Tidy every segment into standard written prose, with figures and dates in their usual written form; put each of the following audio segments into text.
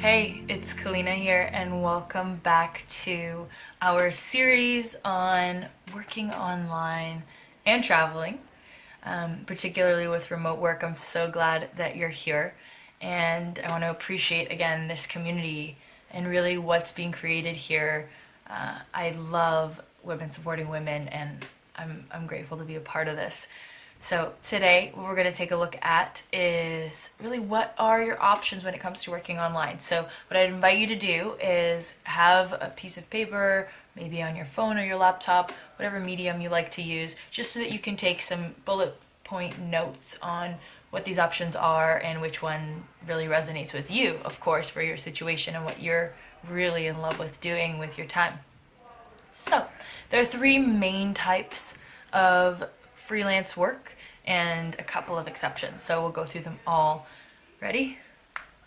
Hey, it's Kalyna here, and welcome back to our series on working online and traveling, particularly with remote work. I'm so glad that you're here, and I want to appreciate again this community and really what's being created here. I love women supporting women, and I'm grateful to be a part of this. So today, what we're going to take a look at is really what are your options when it comes to working online. So what I'd invite you to do is have a piece of paper, maybe on your phone or your laptop, whatever medium you like to use, just so that you can take some bullet point notes on what these options are and which one really resonates with you, of course, for your situation and what you're really in love with doing with your time. So there are three main types of freelance work and a couple of exceptions. So we'll go through them all. Ready?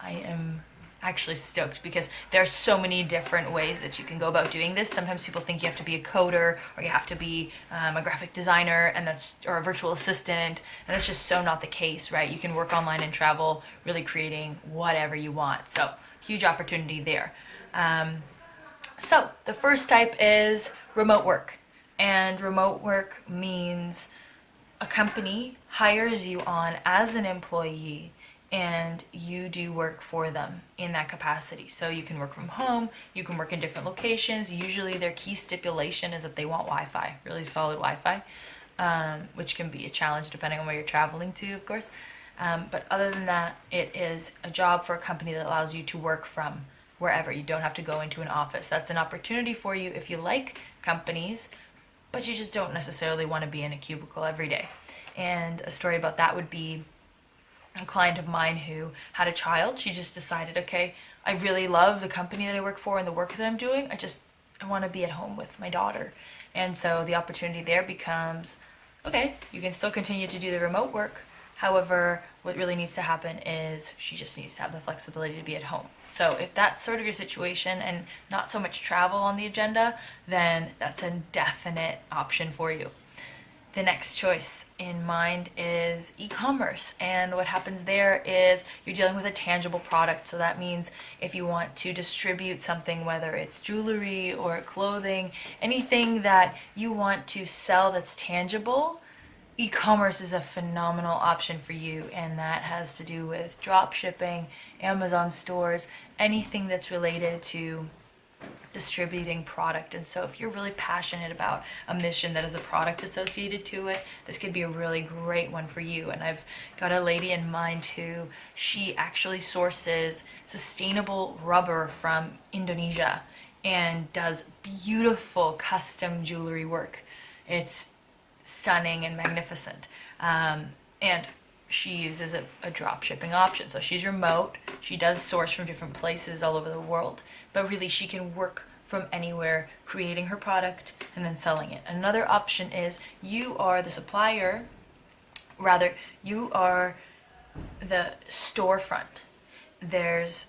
I am actually stoked because there are so many different ways that you can go about doing this. Sometimes people think you have to be a coder or you have to be a graphic designer or a virtual assistant, and that's just so not the case, right? You can work online and travel, really creating whatever you want. So huge opportunity there. So the first type is remote work, and remote work means a company hires you on as an employee and you do work for them in that capacity. So you can work from home, you can work in different locations. Usually their key stipulation is that they want Wi-Fi, really solid Wi-Fi, which can be a challenge depending on where you're traveling to, of course. But other than that, it is a job for a company that allows you to work from wherever. You don't have to go into an office. That's an opportunity for you if you like companies, but you just don't necessarily want to be in a cubicle every day. And a story about that would be a client of mine who had a child. She just decided, okay, I really love the company that I work for and the work that I'm doing. I want to be at home with my daughter. And so the opportunity there becomes, okay, you can still continue to do the remote work. However, what really needs to happen is she just needs to have the flexibility to be at home. So if that's sort of your situation and not so much travel on the agenda, then that's a definite option for you. The next choice in mind is e-commerce, and what happens there is you're dealing with a tangible product. So that means if you want to distribute something, whether it's jewelry or clothing, anything that you want to sell that's tangible, e-commerce is a phenomenal option for you, and that has to do with drop shipping, Amazon stores, anything that's related to distributing product. And so if you're really passionate about a mission that has a product associated to it, this could be a really great one for you. And I've got a lady in mind who she actually sources sustainable rubber from Indonesia and does beautiful custom jewelry work. It's stunning and magnificent. And she uses a drop shipping option. So she's remote. She does source from different places all over the world, but really she can work from anywhere, creating her product and then selling it. Another option is you are the supplier, rather, you are the storefront. There's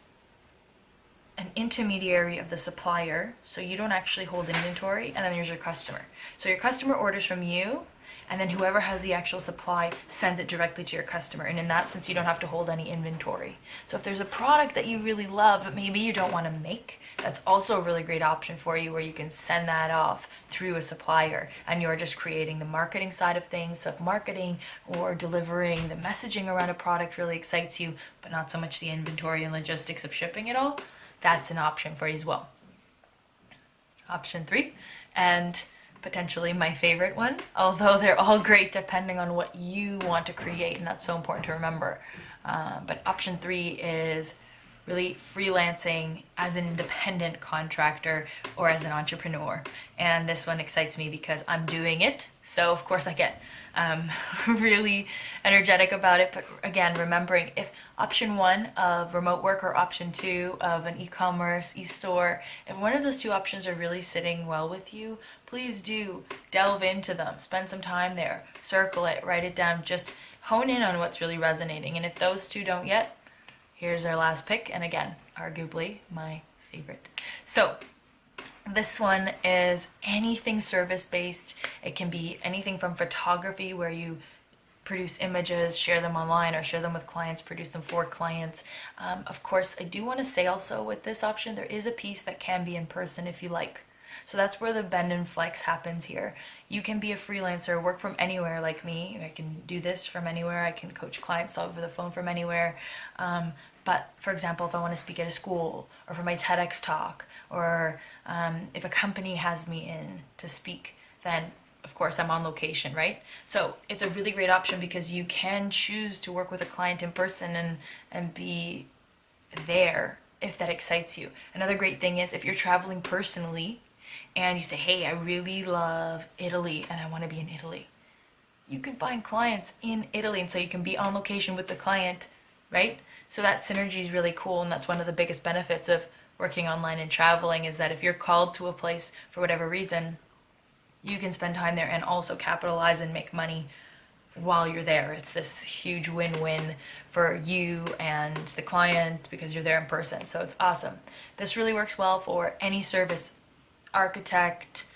an intermediary of the supplier, so you don't actually hold inventory, and then there's your customer. So your customer orders from you, and then whoever has the actual supply sends it directly to your customer. And in that sense, you don't have to hold any inventory. So if there's a product that you really love, but maybe you don't want to make, that's also a really great option for you, where you can send that off through a supplier and you're just creating the marketing side of things. So if marketing or delivering the messaging around a product really excites you, but not so much the inventory and logistics of shipping it all, that's an option for you as well. Option 3, and potentially my favorite one, although they're all great depending on what you want to create, and that's so important to remember. But option 3 is really freelancing as an independent contractor or as an entrepreneur. And this one excites me because I'm doing it. So of course I get really energetic about it. But again, remembering if option 1 of remote work or option 2 of an e-commerce, e-store, if one of those two options are really sitting well with you, please do delve into them. Spend some time there, circle it, write it down, just hone in on what's really resonating. And if those two don't yet, here's our last pick, and again, arguably my favorite. So this one is anything service-based. It can be anything from photography, where you produce images, share them online, or share them with clients, produce them for clients. Of course, I do want to say also with this option, there is a piece that can be in person if you like. So that's where the bend and flex happens here. You can be a freelancer, work from anywhere like me. I can do this from anywhere. I can coach clients over the phone from anywhere. But for example, if I want to speak at a school or for my TEDx talk, or if a company has me in to speak, then of course I'm on location, right? So it's a really great option because you can choose to work with a client in person and be there if that excites you. Another great thing is if you're traveling personally and you say, hey, I really love Italy and I want to be in Italy, you can find clients in Italy, and so you can be on location with the client, right? So that synergy is really cool, and that's one of the biggest benefits of working online and traveling, is that if you're called to a place for whatever reason, you can spend time there and also capitalize and make money while you're there. It's this huge win-win for you and the client because you're there in person. So it's awesome. This really works well for any service: architect,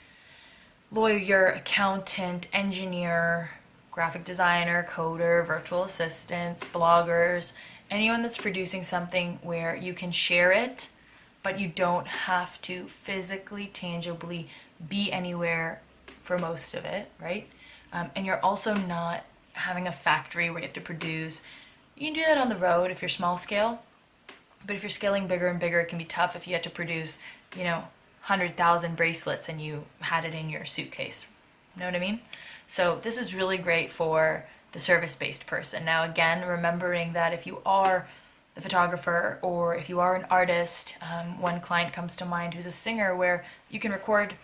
lawyer, accountant, engineer, graphic designer, coder, virtual assistants, bloggers, anyone that's producing something where you can share it, but you don't have to physically, tangibly be anywhere for most of it, right? And you're also not having a factory where you have to produce. You can do that on the road if you're small scale, but if you're scaling bigger and bigger, it can be tough if you had to produce, 100,000 bracelets and you had it in your suitcase. Know what I mean? So this is really great for the service-based person. Now again, remembering that if you are the photographer or if you are an artist, one client comes to mind who's a singer where you can record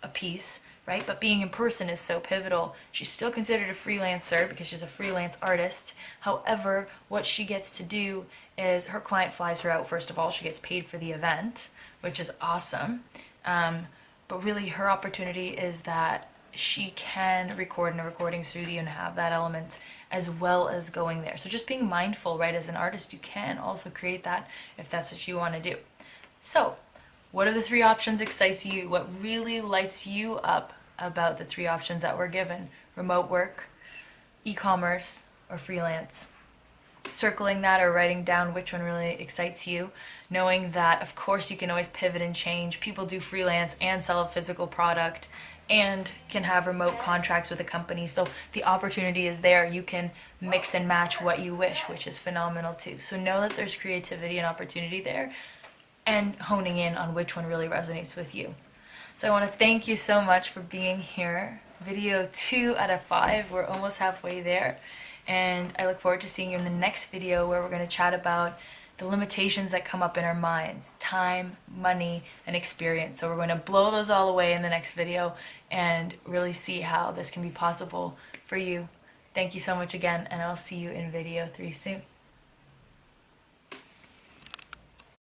a piece, right? But being in person is so pivotal. She's still considered a freelancer because she's a freelance artist. However, what she gets to do is her client flies her out. First of all, she gets paid for the event, which is awesome. But really her opportunity is that she can record in a recording studio and have that element as well as going there. So just being mindful, right? As an artist, you can also create that if that's what you want to do. So what are the three options excites you? What really lights you up about the three options that were given? Remote work, e-commerce, or freelance? Circling that or writing down which one really excites you, knowing that of course you can always pivot and change. People do freelance and sell a physical product and can have remote contracts with a company, so the opportunity is there. You can mix and match what you wish, which is phenomenal too. So know that there's creativity and opportunity there, and honing in on which one really resonates with you. So I want to thank you so much for being here. Video 2 out of 5, we're almost halfway there, and I look forward to seeing you in the next video where we're going to chat about the limitations that come up in our minds: time, money, and experience. So we're going to blow those all away in the next video and really see how this can be possible for you. Thank you so much again, and I'll see you in video 3 soon.